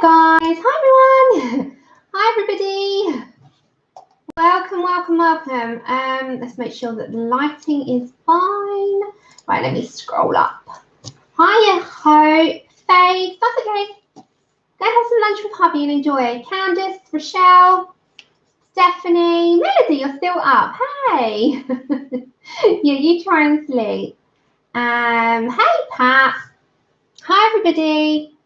guys. Hi everyone. Hi everybody. Welcome, welcome, welcome. Let's make sure that the lighting is fine. Right, let me scroll up. Hiya, Hope, Faith. That's okay. Go have some lunch with hubby and enjoy. Candice, Rochelle, Stephanie, Melody, you're still up. Hey. Yeah, you try and sleep. Hey Pat. Hi everybody.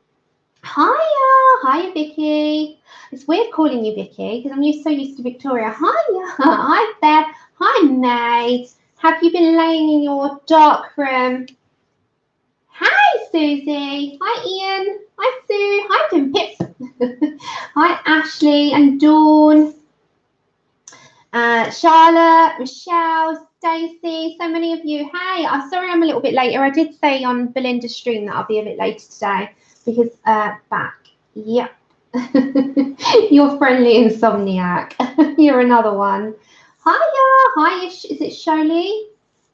Hiya, Vicky. It's weird calling you Vicky because I'm so used to Victoria. Hiya, hi Beth, hi May. Have you been laying in your dark room? Hi Susie, hi Ian, hi Sue, hi Tim Pips, hi Ashley and Dawn, Charlotte, Michelle, Stacey, so many of you. Hey, I'm sorry I'm a little bit later. I did say on Belinda's stream that I'll be a bit later today because back. Yep. You're friendly insomniac. You're another one. Hiya. Hi, is it Sholi?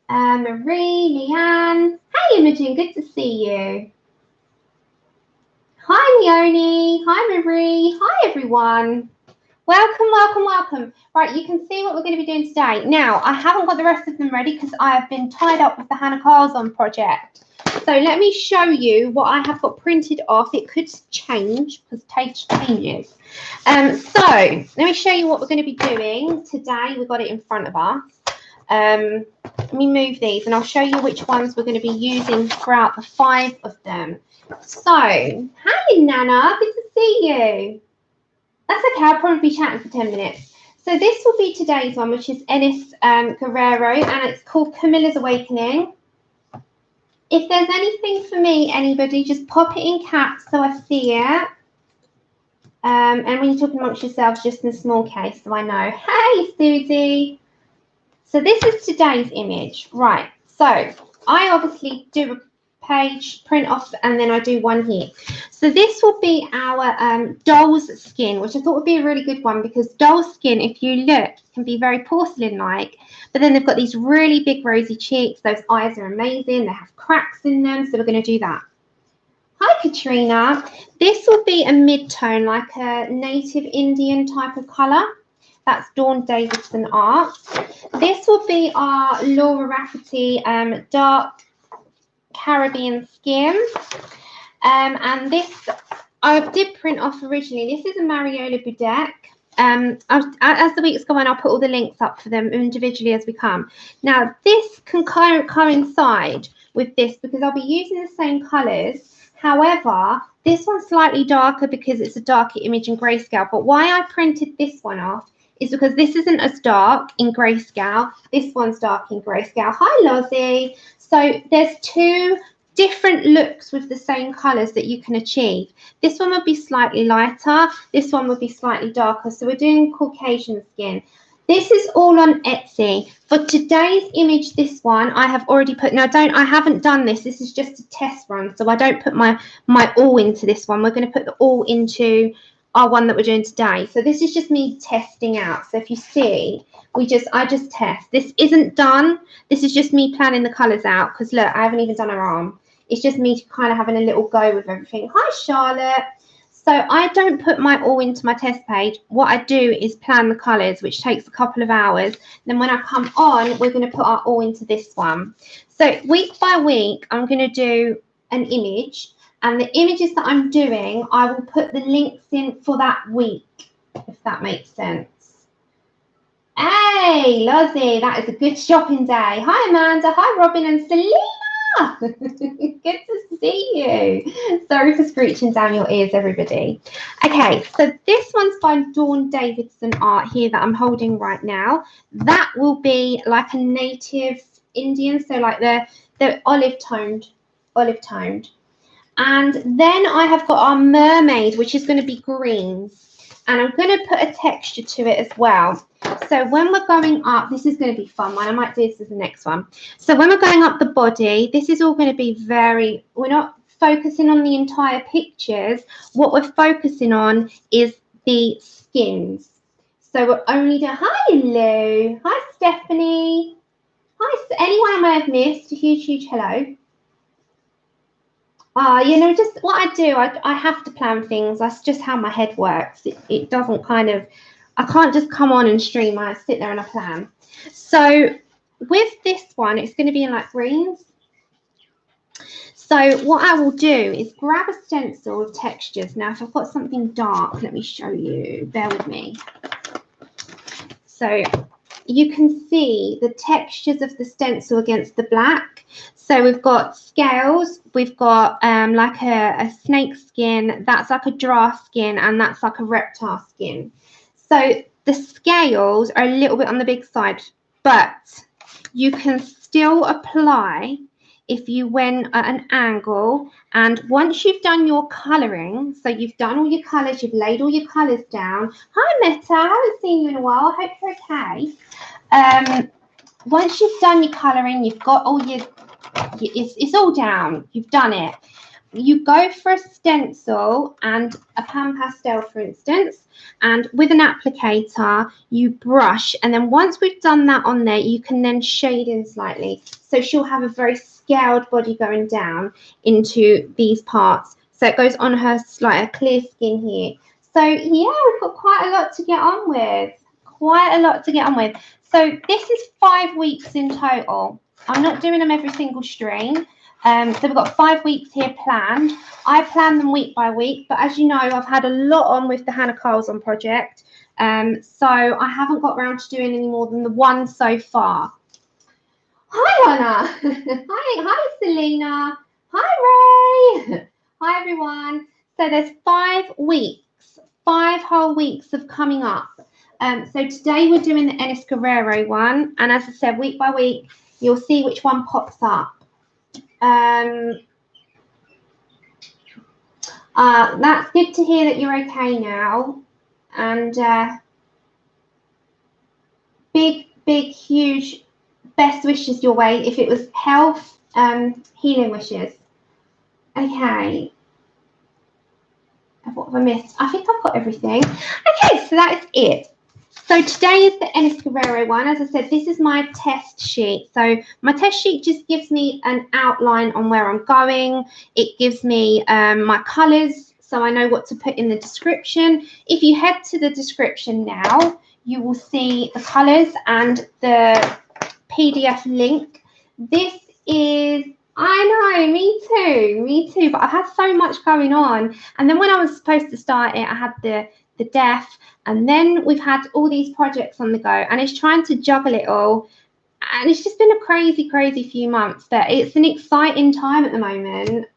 Marie, Leanne. Hey, Imogen, good to see you. Hi, Leonie. Hi, Marie. Hi, everyone. Welcome, welcome, welcome. Right, you can see what we're going to be doing today. Now, I haven't got the rest of them ready because I have been tied up with the Hannah Carlson project. So let me show you what I have got printed off. It could change because taste changes. So let me show you what we're going to be doing today. We've got it in front of us. Let me move these and I'll show you which ones we're going to be using throughout the 5 of them. So, hi Nana, good to see you. That's okay, I'll probably be chatting for 10 minutes. So this will be today's one, which is Enys Gurerro, and it's called Camilla's Awakening. If there's anything for me, anybody, just pop it in caps so I see it. And when you're talking amongst yourselves, just in a small case so I know. Hey, Susie. So this is today's image. Right, so I obviously do a page print off and then I do one here. So this will be our doll's skin, which I thought would be a really good one because doll's skin, if you look, can be very porcelain-like, but then they've got these really big rosy cheeks. Those eyes are amazing. They have cracks in them, so we're going to do that. Hi, Katrina. This will be a mid-tone, like a native Indian type of colour. That's Dawn Davidson Art. This will be our Laura Rafferty dark Caribbean skin. And this I did print off originally. This is a Mariola Budek. As the weeks go on, I'll put all the links up for them individually as we come. Now, this can kind of coincide with this because I'll be using the same colours. However, this one's slightly darker because it's a darker image in grayscale. But why I printed this one off is because this isn't as dark in grayscale. This one's dark in grayscale. Hi, Lozzie. So there's 2 different looks with the same colours that you can achieve. This one would be slightly lighter. This one would be slightly darker. So we're doing Caucasian skin. This is all on Etsy. For today's image, this one I have already put. Now, I haven't done this. This is just a test run, so I don't put my all into this one. We're going to put the all into our one that we're doing today. So this is just me testing out. So if you see, I just test. This isn't done. This is just me planning the colours out because look, I haven't even done her arm. It's just me kind of having a little go with everything. Hi, Charlotte. So I don't put my all into my test page. What I do is plan the colours, which takes a couple of hours. Then when I come on, we're going to put our all into this one. So week by week, I'm going to do an image. And the images that I'm doing, I will put the links in for that week, if that makes sense. Hey, Lozzie, that is a good shopping day. Hi, Amanda. Hi, Robin and Selena. Good to see you. Sorry for screeching down your ears, everybody. Okay, so this one's by Dawn Davidson Art here that I'm holding right now. That will be like a native Indian, so like the olive toned. And then I have got our Mermaid, which is going to be greens. And I'm going to put a texture to it as well. So when we're going up, this is going to be fun one. I might do this as the next one. So when we're going up the body, this is all going to be we're not focusing on the entire pictures. What we're focusing on is the skins. So we're only doing, hi, Lou. Hi, Stephanie. Hi, anyone I may have missed, a huge, huge hello. You know, just what I do, I have to plan things. That's just how my head works. It doesn't kind of, I can't just come on and stream. I sit there and I plan. So with this one, it's going to be in like greens. So what I will do is grab a stencil of textures. Now, if I've got something dark, let me show you. Bear with me. So you can see the textures of the stencil against the black. So we've got scales, we've got like a snake skin, that's like a giraffe skin, and that's like a reptile skin. So the scales are a little bit on the big side, but you can still apply if you went at an angle. And once you've done your colouring, so you've done all your colours, you've laid all your colours down. Hi Meta, I haven't seen you in a while, I hope you're okay. Once you've done your colouring, you've got all your, it's all down, you've done it. You go for a stencil and a pan pastel, for instance, and with an applicator, you brush. And then once we've done that on there, you can then shade in slightly. So she'll have a very scaled body going down into these parts. So it goes on her like a clear skin here. So yeah, we've got quite a lot to get on with. Quite a lot to get on with. So this is 5 weeks in total. I'm not doing them every single stream. So we've got 5 weeks here planned. I plan them week by week, but as you know, I've had a lot on with the Hannah Carlson project. So I haven't got around to doing any more than the one so far. Hi, Anna. Hi, Selena. Hi, Ray. Hi, everyone. So there's 5 weeks, 5 whole weeks of coming up. So today we're doing the Enys Gurerro one. And as I said, week by week, you'll see which one pops up. That's good to hear that you're okay now. And big, huge best wishes your way. If it was health, healing wishes. Okay. What have I missed? I think I've got everything. Okay, so that is it. So today is the Enys Gurerro one. As I said, this is my test sheet. So my test sheet just gives me an outline on where I'm going. It gives me my colours, so I know what to put in the description. If you head to the description now, you will see the colours and the PDF link. This is, I know, me too, but I've had so much going on. And then when I was supposed to start it, I had the deaf, and then we've had all these projects on the go, and it's trying to juggle it all, and it's just been a crazy few months, but it's an exciting time at the moment.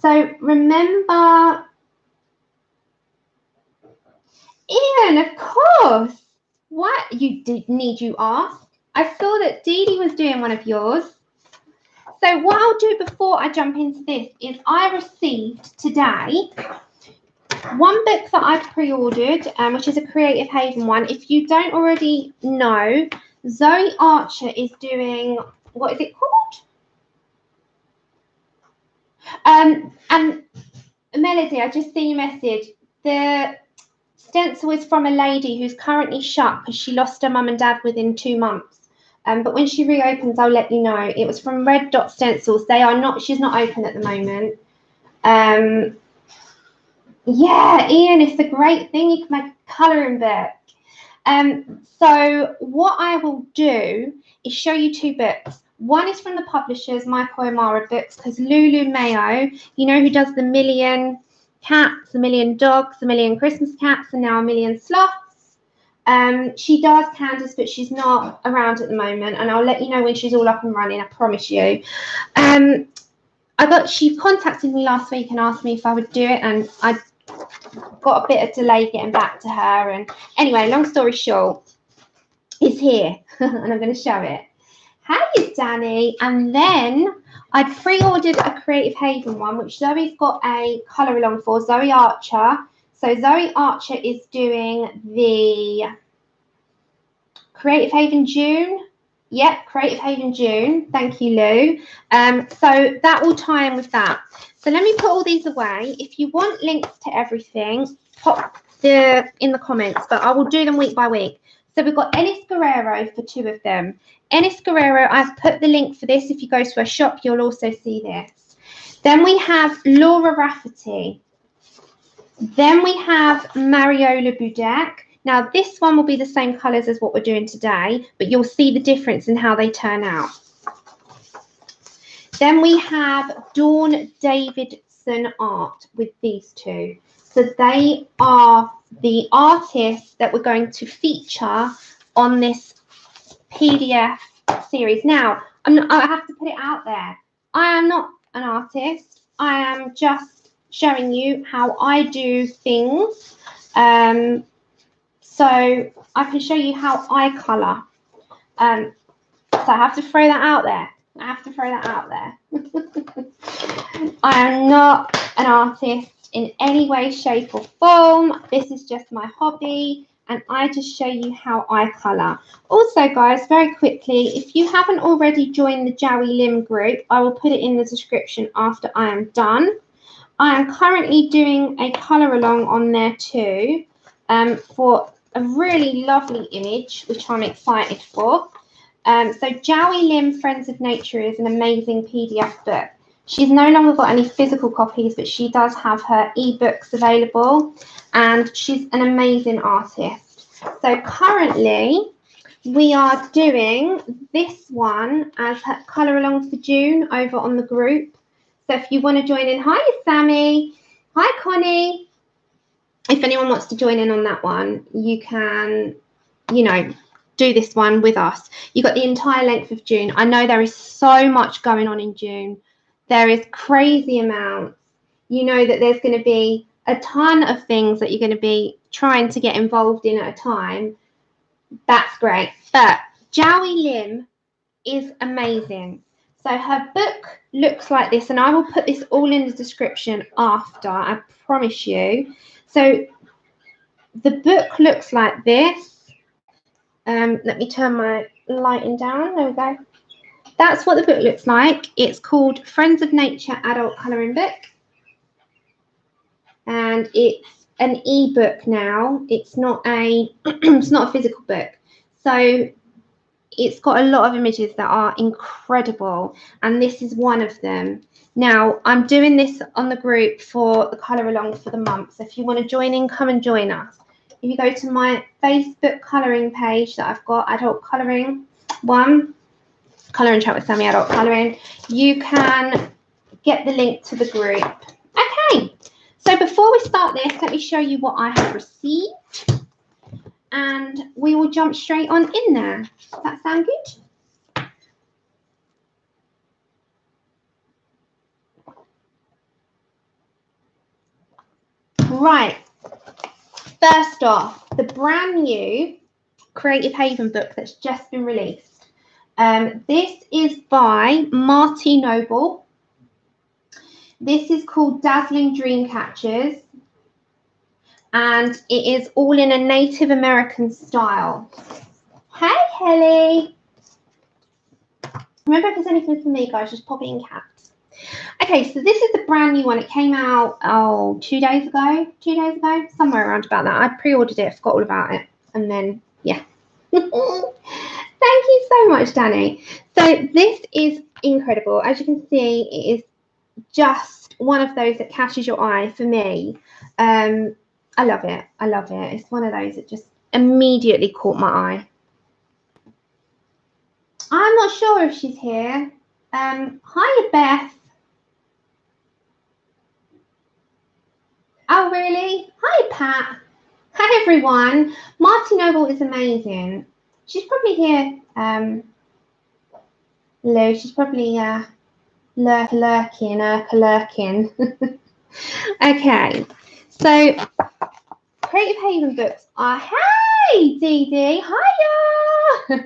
So remember, Ian, of course. What you did need you ask? I saw that Dee Dee was doing one of yours. So what I'll do before I jump into this is I received today one book that I've pre-ordered, which is a Creative Haven one. If you don't already know, Zoe Archer is doing, what is it called? And Melody, I just seen your message. The stencil is from a lady who's currently shut because she lost her mum and dad within 2 months. But when she reopens, I'll let you know. It was from Red Dot Stencils. They are not, she's not open at the moment. Yeah, Ian, it's a great thing. You can make a colouring book. So what I will do is show you 2 books. One is from the publishers, Michael O'Mara Books, because Lulu Mayo, you know, who does the 1,000,000 cats, 1,000,000 dogs, 1,000,000 Christmas cats, and now 1,000,000 sloths. She does Candace, but she's not around at the moment, and I'll let you know when she's all up and running, I promise you. She contacted me last week and asked me if I would do it, and I got a bit of delay getting back to her. And anyway, long story short, it's here and I'm going to show it. Hey, Danny. And then I pre-ordered a Creative Haven one, which Zoe's got a colour along for, Zoe Archer. So Zoe Archer is doing the Creative Haven June. Yep, Creative Haven June. Thank you, Lou. So that will tie in with that. So let me put all these away. If you want links to everything, pop in the comments, but I will do them week by week. So we've got Enys Gurerro for 2 of them. Enys Gurerro, I've put the link for this. If you go to a shop, you'll also see this. Then we have Laura Rafferty. Then we have Mariola Budek. Now, this one will be the same colours as what we're doing today, but you'll see the difference in how they turn out. Then we have Dawn Davidson Art with these 2. So they are the artists that we're going to feature on this PDF series. Now, I have to put it out there. I am not an artist. I am just showing you how I do things. So I can show you how I colour. So I have to throw that out there. I am not an artist in any way, shape or form. This is just my hobby and I just show you how I colour. Also guys, very quickly, if you haven't already joined the Jowie Lim group, I will put it in the description after I am done. I am currently doing a colour along on there too for a really lovely image, which I'm excited for. So Jowie Lim Friends of Nature is an amazing PDF book. She's no longer got any physical copies, but she does have her ebooks available and she's an amazing artist. So currently we are doing this one as her colour along for June over on the group. So if you want to join in, hi Sammie, hi Connie. If anyone wants to join in on that one, you can, you know, do this one with us. You've got the entire length of June. I know there is so much going on in June. There is crazy amounts. You know that there's going to be a ton of things that you're going to be trying to get involved in at a time. That's great. But Jowie Lim is amazing. So her book looks like this, and I will put this all in the description after, I promise you. So the book looks like this. Let me turn my lighting down. There we go. That's what the book looks like. It's called Friends of Nature Adult Colouring Book. And it's an ebook now. It's not a it's not a physical book. So it's got a lot of images that are incredible, and this is one of them. Now, I'm doing this on the group for the colour along for the month. So if you want to join in, come and join us. If you go to my Facebook colouring page that I've got, Adult Colouring 1, Colour and Chat with Sammie Adult Colouring, you can get the link to the group. Okay, so before we start this, let me show you what I have received. And we will jump straight on in there. Does that sound good? Right. First off, the brand new Creative Haven book that's just been released. This is by Marty Noble. This is called Dazzling Dreamcatchers. And it is all in a Native American style. Hey, Kelly. Remember, if there's anything for me, guys, just pop it in caps. Okay, so this is the brand new one. It came out, 2 days ago, somewhere around about that. I pre-ordered it, forgot all about it. And then, yeah. Thank you so much, Danny. So this is incredible. As you can see, it is just one of those that catches your eye for me. I love it. I love it. It's one of those that just immediately caught my eye. I'm not sure if she's here. Hiya, Beth. Oh, really? Hi, Pat. Hi, everyone. Marty Noble is amazing. She's probably here. Lou, she's probably lurking. Okay. So, Creative Haven books are, hey, Dee Dee, hiya.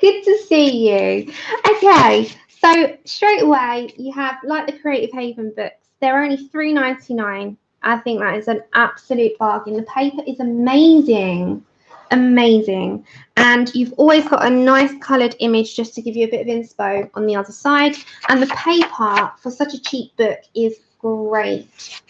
Good to see you. Okay, so straight away you have, like the Creative Haven books, they're only $3.99. I think that is an absolute bargain. The paper is amazing, amazing, and you've always got a nice coloured image just to give you a bit of inspo on the other side. And the paper for such a cheap book is great.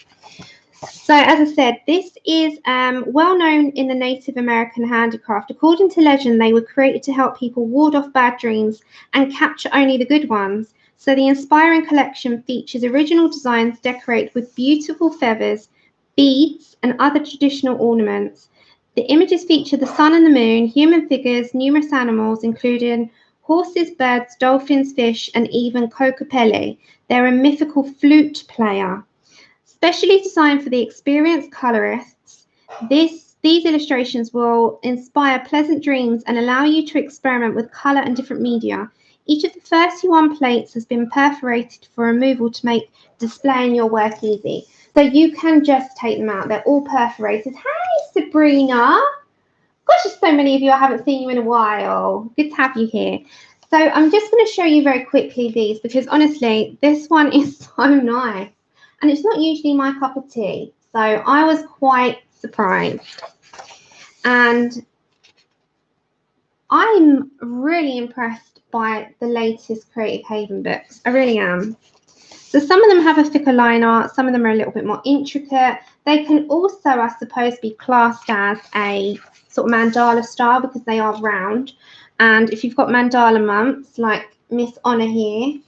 So as I said, this is well known in the Native American handicraft. According to legend, they were created to help people ward off bad dreams and capture only the good ones. So the inspiring collection features original designs decorated with beautiful feathers, beads, and other traditional ornaments. The images feature the sun and the moon, human figures, numerous animals, including horses, birds, dolphins, fish, and even Kokopelli. They're a mythical flute player. Specially designed for the experienced colorists, these illustrations will inspire pleasant dreams and allow you to experiment with color and different media. Each of the 31 plates has been perforated for removal to make displaying your work easy. So you can just take them out. They're all perforated. Hey, Sabrina. Gosh, there's so many of you. I haven't seen you in a while. Good to have you here. So I'm just going to show you very quickly these because honestly, this one is so nice. And it's not usually my cup of tea. So I was quite surprised. And I'm really impressed by the latest Creative Haven books. I really am. So some of them have a thicker line art. Some of them are a little bit more intricate. They can also, I suppose, be classed as a sort of mandala style because they are round. And if you've got mandala months like Miss Honor here,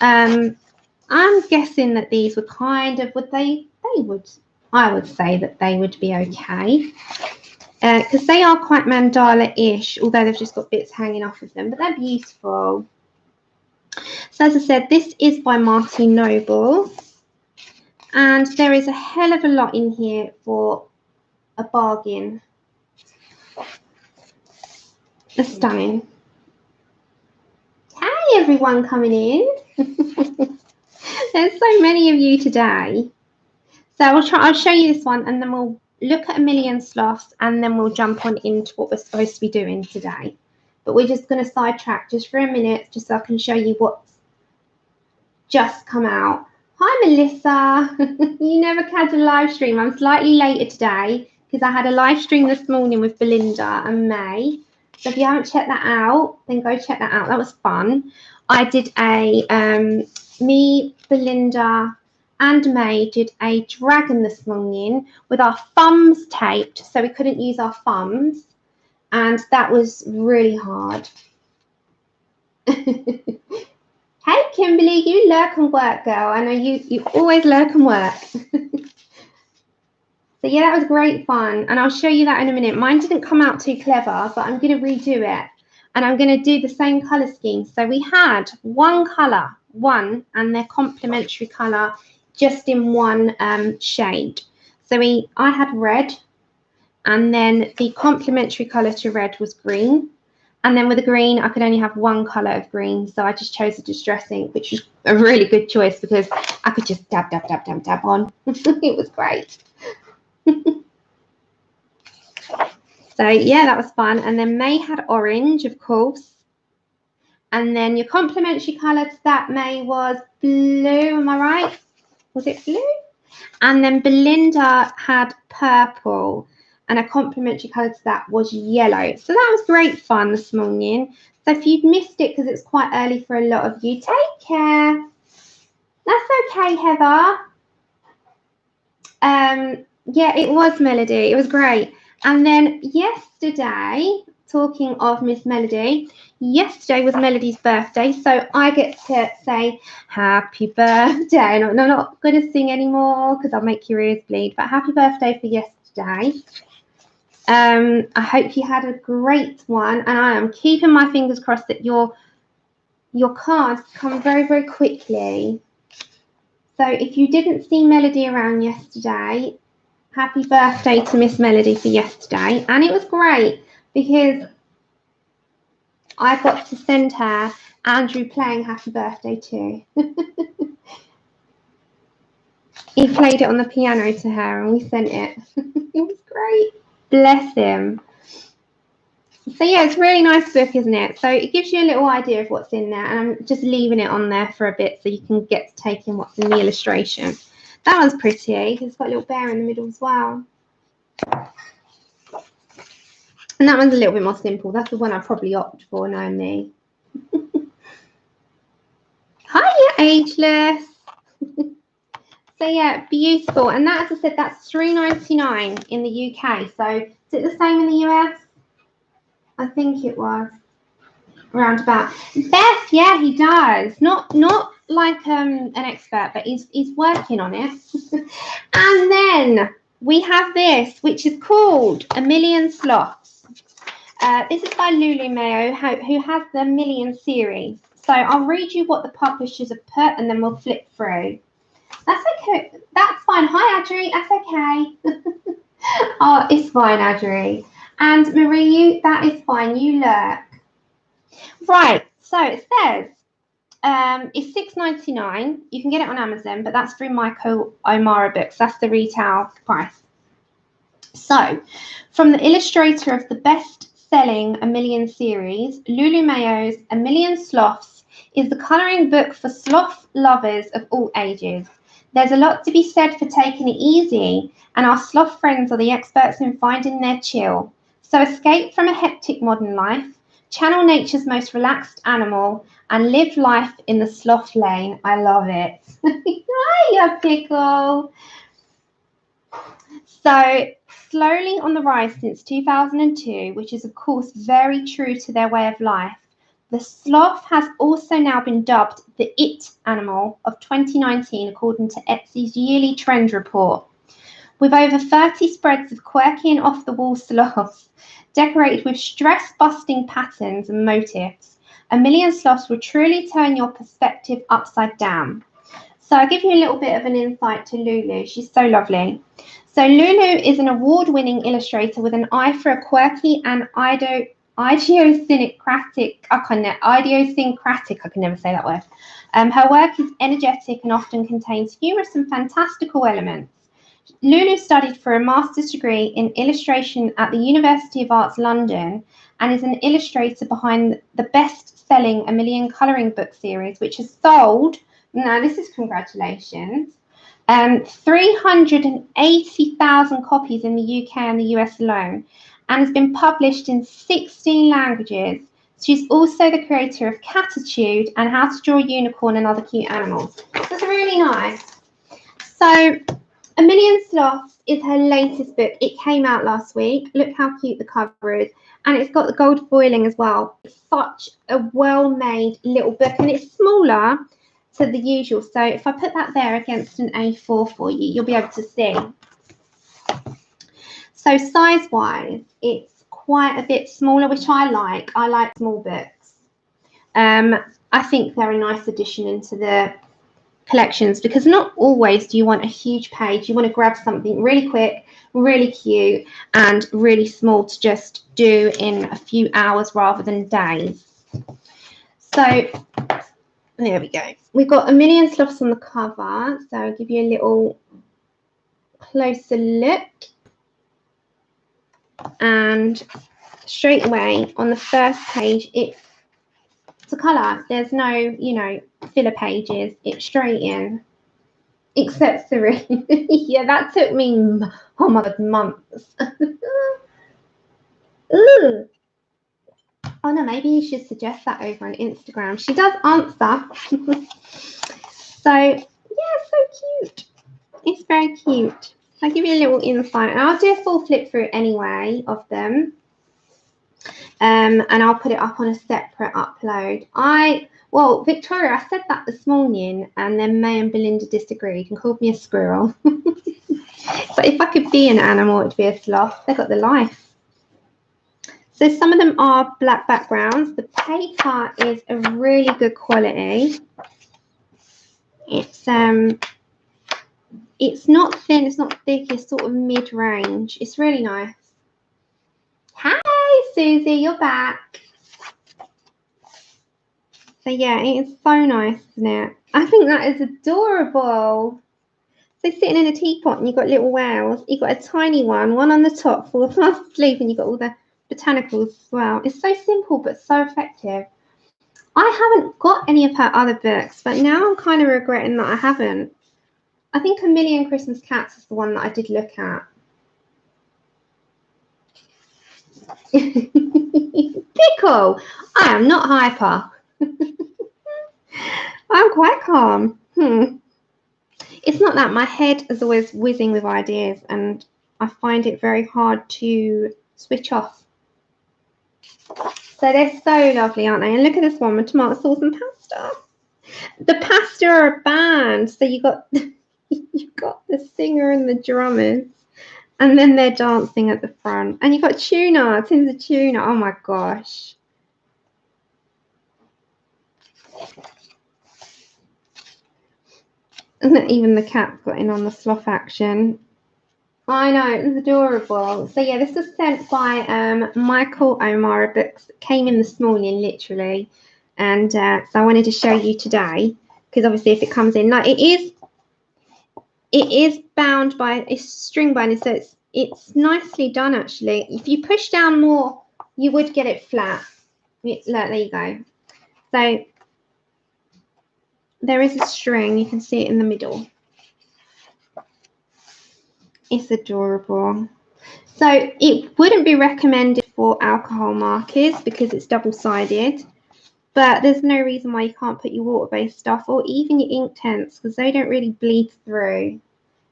I'm guessing that these were kind of, I would say that they would be okay. Because they are quite mandala-ish, although they've just got bits hanging off of them, but they're beautiful. So as I said, this is by Marty Noble. And there is a hell of a lot in here for a bargain. They're stunning. Hey, everyone coming in. There's so many of you today. So I'll show you this one and then we'll look at a million sloths and then we'll jump on into what we're supposed to be doing today. But we're just going to sidetrack just for a minute just so I can show you what's just come out. Hi, Melissa. You never catch a live stream. I'm slightly later today because I had a live stream this morning with Belinda and May. So if you haven't checked that out, then go check that out. That was fun. I did me, Belinda, and May did a dragon this morning with our thumbs taped, so we couldn't use our thumbs, and that was really hard. Hey, Kimberly, you lurk and work, girl. I know you always lurk and work. So yeah, that was great fun, and I'll show you that in a minute. Mine didn't come out too clever, but I'm going to redo it, and I'm going to do the same colour scheme. So we had one colour, and their complementary colour, just in one shade. So I had red, and then the complementary colour to red was green. And then with the green, I could only have one colour of green. So I just chose a distress ink, which was a really good choice because I could just dab, dab, dab, dab, dab on. It was great. So yeah, that was fun. And then May had orange, of course. And then your complementary colour to that, May, was blue. Am I right? Was it blue? And then Belinda had purple, and a complementary colour to that was yellow. So that was great fun this morning. So if you've missed it because it's quite early for a lot of you, take care. That's okay, Heather. Yeah, it was Melody. It was great. And then yesterday, talking of Miss Melody, yesterday was Melody's birthday, so I get to say happy birthday. No, I'm not going to sing anymore because I'll make your ears bleed, but happy birthday for yesterday. I hope you had a great one, and I am keeping my fingers crossed that your cards come very, very quickly. So if you didn't see Melody around yesterday, happy birthday to Miss Melody for yesterday. And it was great because I got to send her Andrew playing Happy Birthday too. He played it on the piano to her and we sent it. It was great. Bless him. So yeah, it's a really nice book, isn't it? So it gives you a little idea of what's in there, and I'm just leaving it on there for a bit so you can get to take in what's in the illustration. That one's pretty. It's got a little bear in the middle as well. And that one's a little bit more simple. That's the one I probably opt for, knowing me. Hiya, Ageless. So yeah, beautiful. And that, as I said, that's $3.99 in the UK. So is it the same in the US? I think it was roundabout. Beth, yeah, he does. Not like an expert, but he's working on it. And then we have this, which is called A Million Sloths. This is by Lulu Mayo, who has the Million series. So I'll read you what the publishers have put, and then we'll flip through. That's okay. That's fine. Hi, Adri. That's okay. Oh, it's fine, Adri. And Marie, that is fine. You lurk. Right. So it says it's $6.99. You can get it on Amazon, but that's through Michael O'Mara Books. That's the retail price. So, from the illustrator of the best-selling A Million series, Lulu Mayo's A Million Sloths is the colouring book for sloth lovers of all ages. There's a lot to be said for taking it easy, and our sloth friends are the experts in finding their chill. So escape from a hectic modern life, channel nature's most relaxed animal, and live life in the sloth lane. I love it. Hiya, Pickle. So, slowly on the rise since 2002, which is, of course, very true to their way of life, the sloth has also now been dubbed the it animal of 2019, according to Etsy's yearly trend report. With over 30 spreads of quirky and off-the-wall sloths, decorated with stress-busting patterns and motifs, A Million Sloths will truly turn your perspective upside down. So I'll give you a little bit of an insight to Lulu. She's so lovely. So Lulu is an award-winning illustrator with an eye for a quirky and idiosyncratic, I can never say that word. Her work is energetic and often contains humorous and fantastical elements. Lulu studied for a master's degree in illustration at the University of Arts London and is an illustrator behind the best-selling A Million colouring book series, which has sold, now this is congratulations, 380,000 copies in the UK and the US alone, and has been published in 16 languages. She's also the creator of Catitude and How to Draw a Unicorn and Other Cute Animals. That's really nice. So, A Million Sloths is her latest book. It came out last week. Look how cute the cover is. And it's got the gold foiling as well. It's such a well-made little book, and it's smaller to the usual. So if I put that there against an A4 for you, you'll be able to see. So size-wise, it's quite a bit smaller, which I like. I like small books. I think they're a nice addition into the collections, because not always do you want a huge page. You want to grab something really quick, really cute, and really small to just do in a few hours rather than days. So there we go. We've got A Million Sloths on the cover, so I'll give you a little closer look. And straight away on the first page, it's a colour. There's no, filler pages. It's straight in. Except Serene. Yeah, that took me, oh my God, months. Ooh. Oh no, maybe you should suggest that over on Instagram. She does answer. So, yeah, so cute. It's very cute. I'll give you a little insight. And I'll do a full flip through anyway of them. And I'll put it up on a separate upload. Well, Victoria, I said that this morning, and then May and Belinda disagreed and called me a squirrel. But if I could be an animal, it'd be a sloth. They've got the life. So some of them are black backgrounds. The paper is a really good quality. It's not thin, it's not thick, it's sort of mid-range. It's really nice. Hi, Susie, you're back. So yeah, it is so nice, isn't it? I think that is adorable. So sitting in a teapot and you've got little whales. You've got a tiny one on the top for the sleeve, and you've got all the botanicals as well. It's so simple but so effective. I haven't got any of her other books, but now I'm kind of regretting that I haven't. I think A Million Christmas Cats is the one that I did look at. Pickle! I am not hyper. I'm quite calm. it's not that my head is always whizzing with ideas and I find it very hard to switch off. So they're so lovely, aren't they? And look at this one with tomato sauce and pasta. The pasta are a band, so you got you've got the singer and the drummers, and then they're dancing at the front. And you've got tuna, tins of tuna. Oh my gosh. And even the cat got in on the sloth action. I know, it was adorable. So yeah, this was sent by Michael O'Mara Books. It came in this morning, literally. And so I wanted to show you today, because obviously if it comes in, like it is bound by a string binding, so it's nicely done actually. If you push down more, you would get it flat. Look, there you go. So there is a string, you can see it in the middle. It's adorable. So it wouldn't be recommended for alcohol markers because it's double-sided, but there's no reason why you can't put your water-based stuff or even your ink tents, because they don't really bleed through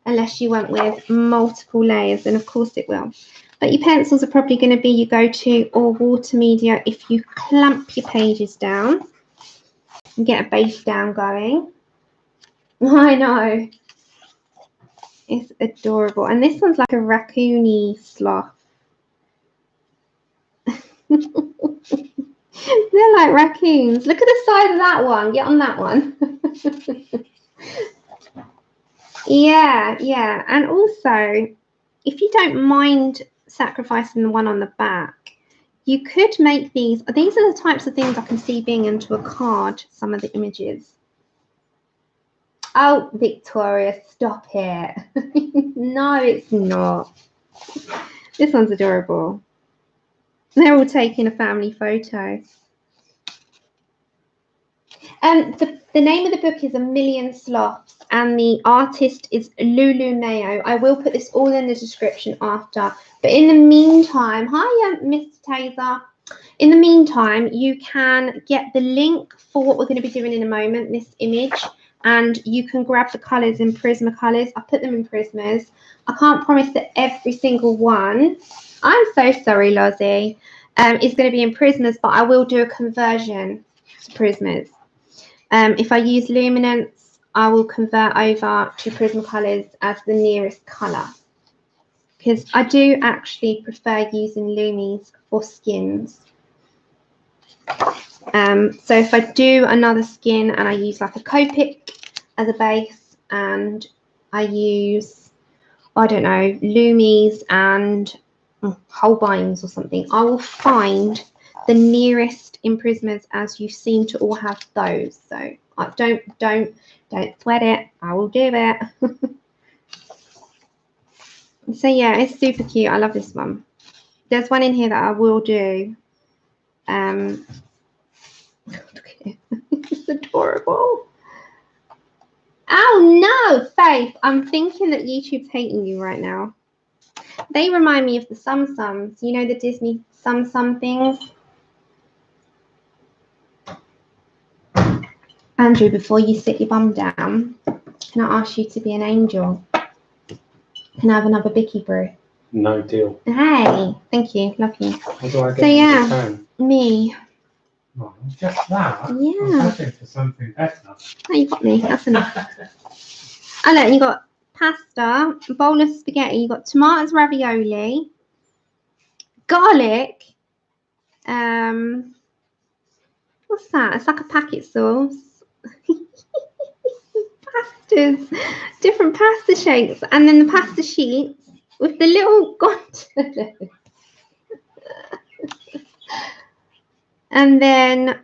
unless you went with multiple layers, and of course it will. But your pencils are probably going to be your go-to, or water media if you clamp your pages down and get a base down going. I know. It's adorable. And this one's like a raccoony sloth. They're like raccoons. Look at the size of that one. Get on that one. Yeah. And also, if you don't mind sacrificing the one on the back, you could make these. These are the types of things I can see being into a card, some of the images. Oh, Victoria, stop it. No, it's not. This one's adorable. They're all taking a family photo. The name of the book is A Million Sloths, and the artist is Lulu Mayo. I will put this all in the description after. But in the meantime, hi, Mr. Taser. In the meantime, you can get the link for what we're going to be doing in a moment, this image. And you can grab the colours in Prismacolors. I put them in Prismas. I can't promise that every single one, I'm so sorry, Lozzie, is going to be in Prismas, but I will do a conversion to Prismas. If I use luminance, I will convert over to Prismacolors as the nearest colour. Because I do actually prefer using Lumies for skins. So if I do another skin and I use like a Copic as a base, and I use, I don't know, Lumies and Holbeins or something, I will find the nearest in Prismas, as you seem to all have those. So don't sweat it. I will do it. So yeah, it's super cute. I love this one. There's one in here that I will do. Look at it. It's adorable. Oh no, Faith. I'm thinking that YouTube's hating you right now. They remind me of the Sum Sums. You know, the Disney Sum Sum things? Andrew, before you sit your bum down, can I ask you to be an angel? Can I have another Bicky brew? No deal. Hey, thank you. Love you. What do I get so yeah, me. Oh, just that? Yeah. I was hoping for something better. Oh, you got me. That's enough. Oh, look, you got pasta, a bowl of spaghetti. You got tomatoes, ravioli, garlic. What's that? It's like a packet sauce. Pastas, different pasta shapes, and then the pasta sheets with the little gondolas. And then,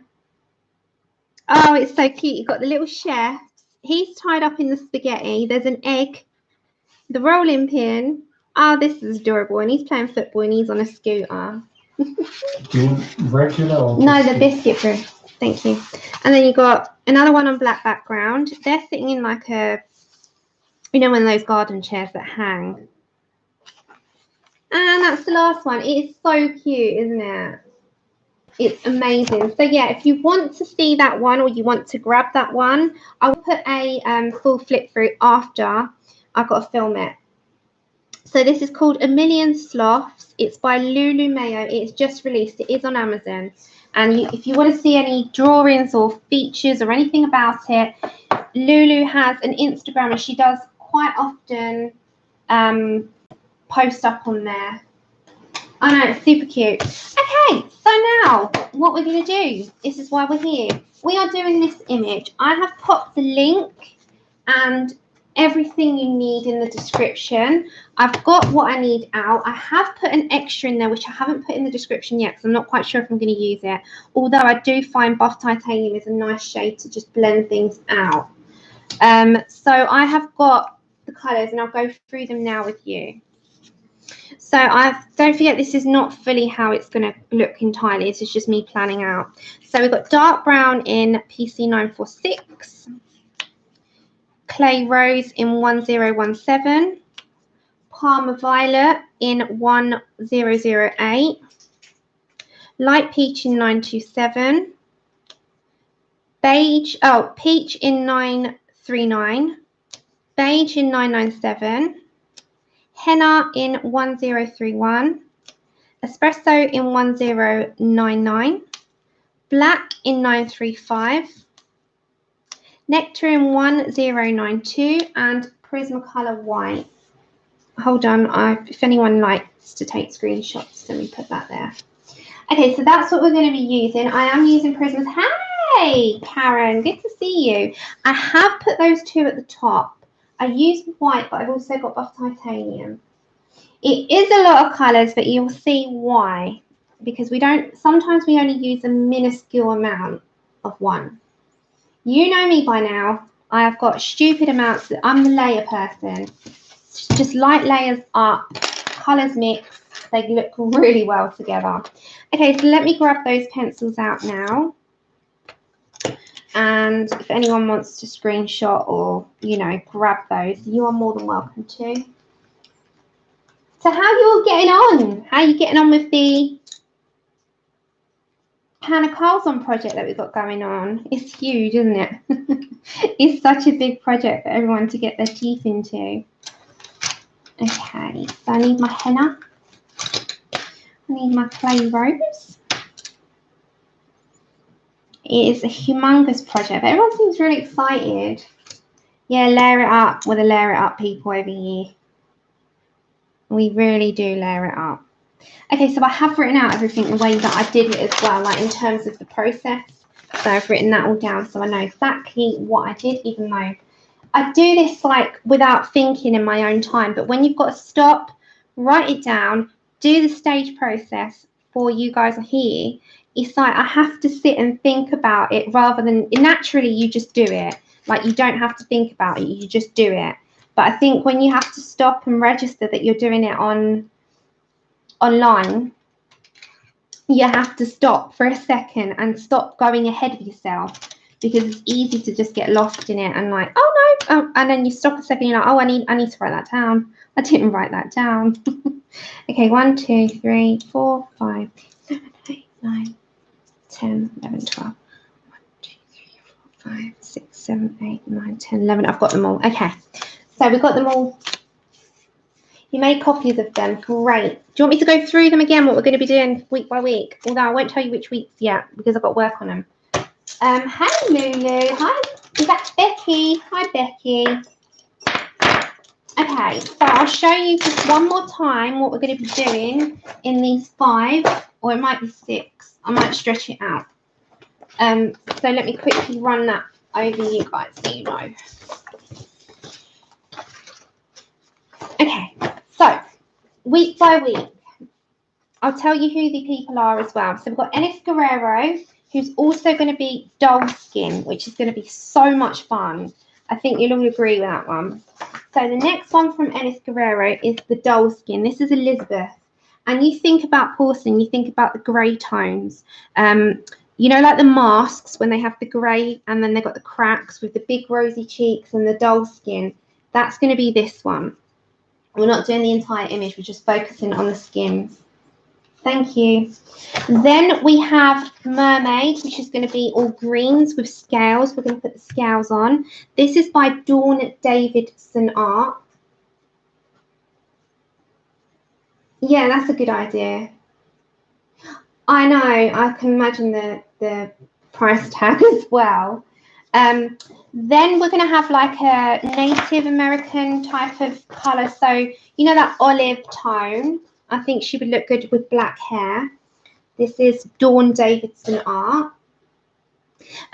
oh, it's so cute. You've got the little chef. He's tied up in the spaghetti. There's an egg, the rolling pin. Oh, this is adorable. And he's playing football and he's on a scooter. Do you want regular or No, biscuit? the biscuit brew. Thank you. And then you got another one on black background. They're sitting in like a, you know, one of those garden chairs that hang. And that's the last one. It is so cute, isn't it? It's amazing. So yeah, if you want to see that one or you want to grab that one, I will put a full flip through after I've got to film it. So this is called A Million Sloths. It's by Lulu Mayo. It's just released. It is on Amazon. And if you want to see any drawings or features or anything about it, Lulu has an Instagram and she does quite often post up on there. I know, it's super cute. Okay, so now what we're going to do, this is why we're here. We are doing this image. I have popped the link and everything you need in the description. I've got what I need out. I have put an extra in there, which I haven't put in the description yet because I'm not quite sure if I'm going to use it. Although I do find buff titanium is a nice shade to just blend things out. So I have got the colours and I'll go through them now with you. So don't forget, this is not fully how it's going to look entirely. This is just me planning out. So we've got dark brown in PC946, clay rose in 1017, Parma violet in 1008, light peach in 927, peach in 939, beige in 997, henna in 1031, espresso in 1099, black in 935, nectar in 1092, and Prismacolor white. Hold on, if anyone likes to take screenshots, let me put that there. Okay, so that's what we're going to be using. I am using Prismas. Hey, Karen, good to see you. I have put those two at the top. I used white, but I've also got buff titanium. It is a lot of colours, but you'll see why. Because sometimes we only use a minuscule amount of one. You know me by now. I have got stupid amounts. I'm the layer person. Just light layers up, colours mix. They look really well together. Okay, so let me grab those pencils out now. And if anyone wants to screenshot or, grab those, you are more than welcome to. So how are you all getting on? How are you getting on with the Hannah Carlson project that we've got going on? It's huge, isn't it? It's such a big project for everyone to get their teeth into. Okay, so I need my henna. I need my clay rose. It is a humongous project. Everyone seems really excited. Yeah, layer it up. We're the layer it up people over here. We really do layer it up. Okay, so I have written out everything the way that I did it as well, like in terms of the process. So I've written that all down so I know exactly what I did, even though I do this like without thinking in my own time. But when you've got to stop, write it down, do the stage process for you guys are here, it's like I have to sit and think about it rather than naturally you just do it. Like you don't have to think about it, you just do it. But I think when you have to stop and register that you're doing it online, you have to stop for a second and stop going ahead of yourself, because it's easy to just get lost in it and like, oh no, and then you stop a second, you're like, oh, I need to write that down. I didn't write that down. Okay, 1, 2, 3, 4, 5, 7, 8, 9, 10, 11, 12. 1, 2, 3, 4, 5, 6, 7, 8, 9, 10, 11. I've got them all. Okay, so we've got them all. You made copies of them. Great. Do you want me to go through them again, what we're going to be doing week by week? Although I won't tell you which weeks yet because I've got work on them. Hi, Lulu. Hi. Is that Becky? Hi, Becky. Okay, so I'll show you just one more time what we're going to be doing in these 5, or it might be 6. I might stretch it out. So let me quickly run that over you guys so you know. Okay, so week by week, I'll tell you who the people are as well. So we've got Enys Gurerro, who's also going to be dull skin, which is going to be so much fun. I think you'll all agree with that one. So the next one from Enys Gurerro is the dull skin. This is Elizabeth. And you think about porcelain, you think about the grey tones. You know, like the masks when they have the grey and then they've got the cracks with the big rosy cheeks and the dull skin. That's going to be this one. We're not doing the entire image, we're just focusing on the skins. Thank you. Then we have Mermaid, which is going to be all greens with scales. We're going to put the scales on. This is by Dawn Davidson Art. Yeah, that's a good idea. I know. I can imagine the price tag as well. Then we're going to have like a Native American type of colour. So, you know that olive tone? I think she would look good with black hair. This is Dawn Davidson Art.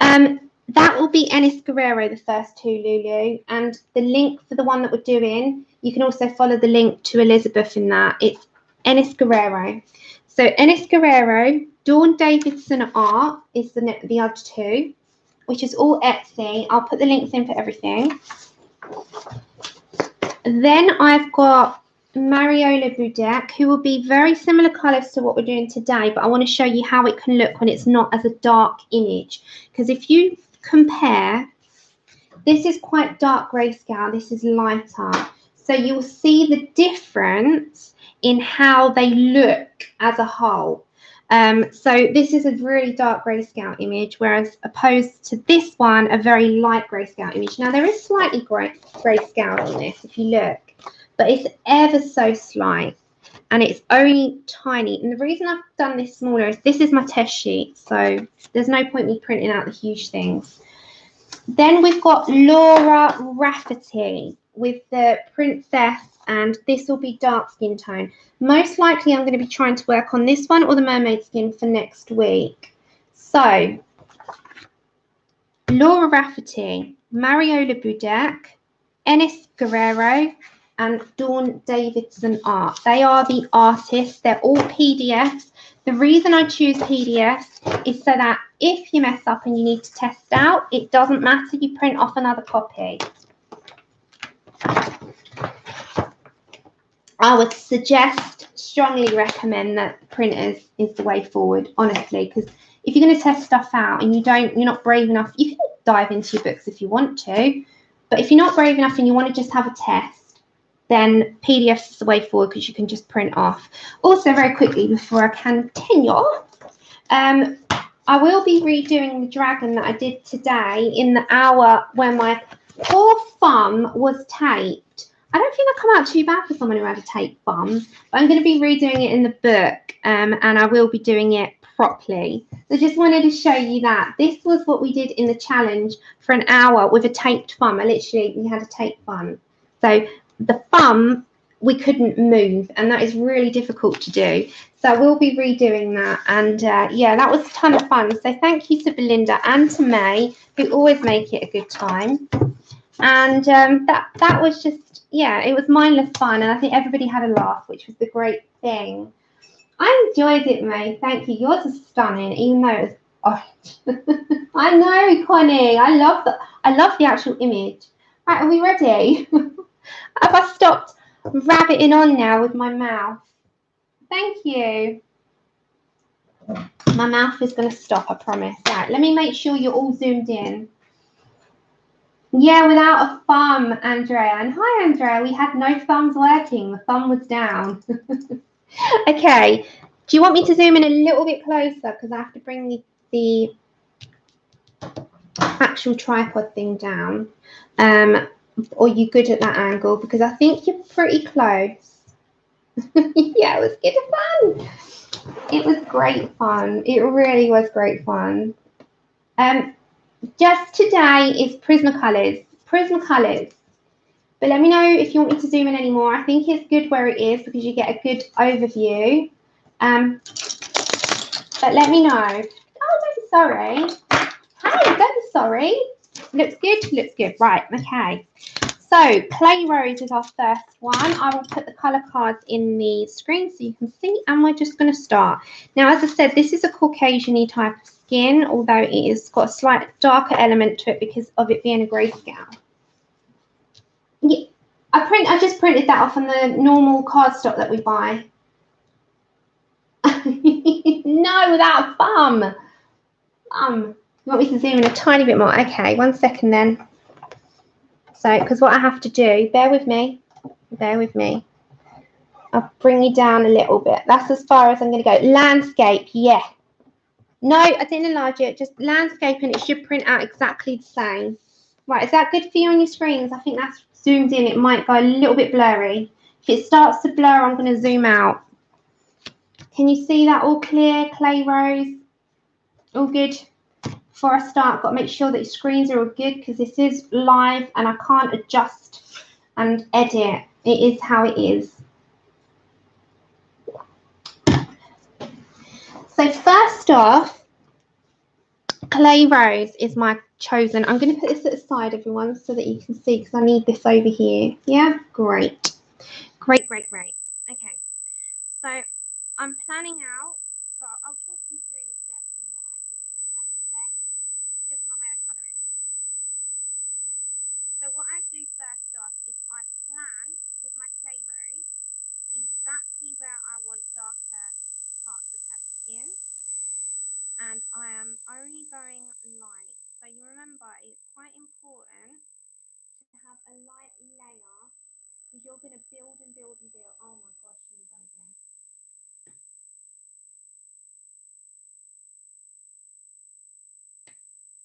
That will be Enys Gurerro, the first two, Lulu. And the link for the one that we're doing, you can also follow the link to Elizabeth in that. It's Enys Gurerro. So Enys Gurerro, Dawn Davidson Art is the other two, which is all Etsy. I'll put the links in for everything. Then I've got Mariola Budek, who will be very similar colours to what we're doing today, but I want to show you how it can look when it's not as a dark image. Because if you compare, this is quite dark grayscale, this is lighter. So you'll see the difference in how they look as a whole. So this is a really dark grayscale image, whereas opposed to this one, a very light grayscale image. Now there is slightly grayscale on this if you look, but it's ever so slight and it's only tiny. And the reason I've done this smaller is this is my test sheet, so there's no point me printing out the huge things. Then we've got Laura Rafferty with the princess, and this will be dark skin tone. Most likely I'm going to be trying to work on this one or the mermaid skin for next week. So Laura Rafferty, Mariola Budek, Enys Gurerro, and Dawn Davidson Art. They are the artists. They're all PDFs. The reason I choose PDFs is so that if you mess up and you need to test out, it doesn't matter. You print off another copy. I would suggest, strongly recommend that printers is the way forward, honestly, because if you're going to test stuff out and you're not brave enough, you can dive into your books if you want to, but if you're not brave enough and you want to just have a test, then PDFs is the way forward because you can just print off. Also, very quickly before I continue, I will be redoing the dragon that I did today in the hour where my poor thumb was taped. I don't think that come out too bad for someone who had a taped bum, but I'm going to be redoing it in the book, and I will be doing it properly. So just wanted to show you that. This was what we did in the challenge for an hour with a taped bum. We had a taped bum. So the thumb, we couldn't move, and that is really difficult to do. So I will be redoing that, and yeah, that was a ton of fun. So thank you to Belinda and to May, who always make it a good time. And that was just, yeah, it was mindless fun, and I think everybody had a laugh, which was the great thing. I enjoyed it, May. Thank you. Yours was stunning, even though it was orange. I know, Connie. I love the actual image. Right, are we ready? Have I stopped rabbiting on now with my mouth? Thank you. My mouth is going to stop, I promise. Right, let me make sure you're all zoomed in. Yeah, without a thumb, Andrea. And hi, Andrea. We had no thumbs working. The thumb was down. Okay. Do you want me to zoom in a little bit closer? Because I have to bring the actual tripod thing down. Or are you good at that angle? Because I think you're pretty close. Yeah, it was good fun. It was great fun. It really was great fun. Just today is Prismacolors. Prismacolors. But let me know if you want me to zoom in anymore. I think it's good where it is because you get a good overview. But let me know. Oh, don't be sorry. Hey, don't be sorry. Looks good. Looks good. Right. Okay. So Clay Rose is our first one. I will put the colour cards in the screen so you can see, and we're just going to start. Now, as I said, this is a Caucasian-y type of skin, although it has got a slight darker element to it because of it being a grayscale. Yeah, I just printed that off on the normal cardstock that we buy. No, without a thumb. You want me to zoom in a tiny bit more? Okay, 1 second then. So, because what I have to do, bear with me. I'll bring you down a little bit. That's as far as I'm going to go. Landscape, yeah. No, I didn't enlarge it. Just landscape, and it should print out exactly the same. Right, is that good for you on your screens? I think that's zoomed in. It might go a little bit blurry. If it starts to blur, I'm going to zoom out. Can you see that all clear, Clay Rose? All good? Before I start, I've got to make sure that your screens are all good because this is live and I can't adjust and edit. It is how it is. So first off, Clay Rose is my chosen. I'm going to put this at the side, everyone, so that you can see because I need this over here. Yeah, great. Great, great, great. Okay, so I'm planning out. So I'll talk you through the steps and what I do. As I said, just my way of colouring. Okay, so what I do first off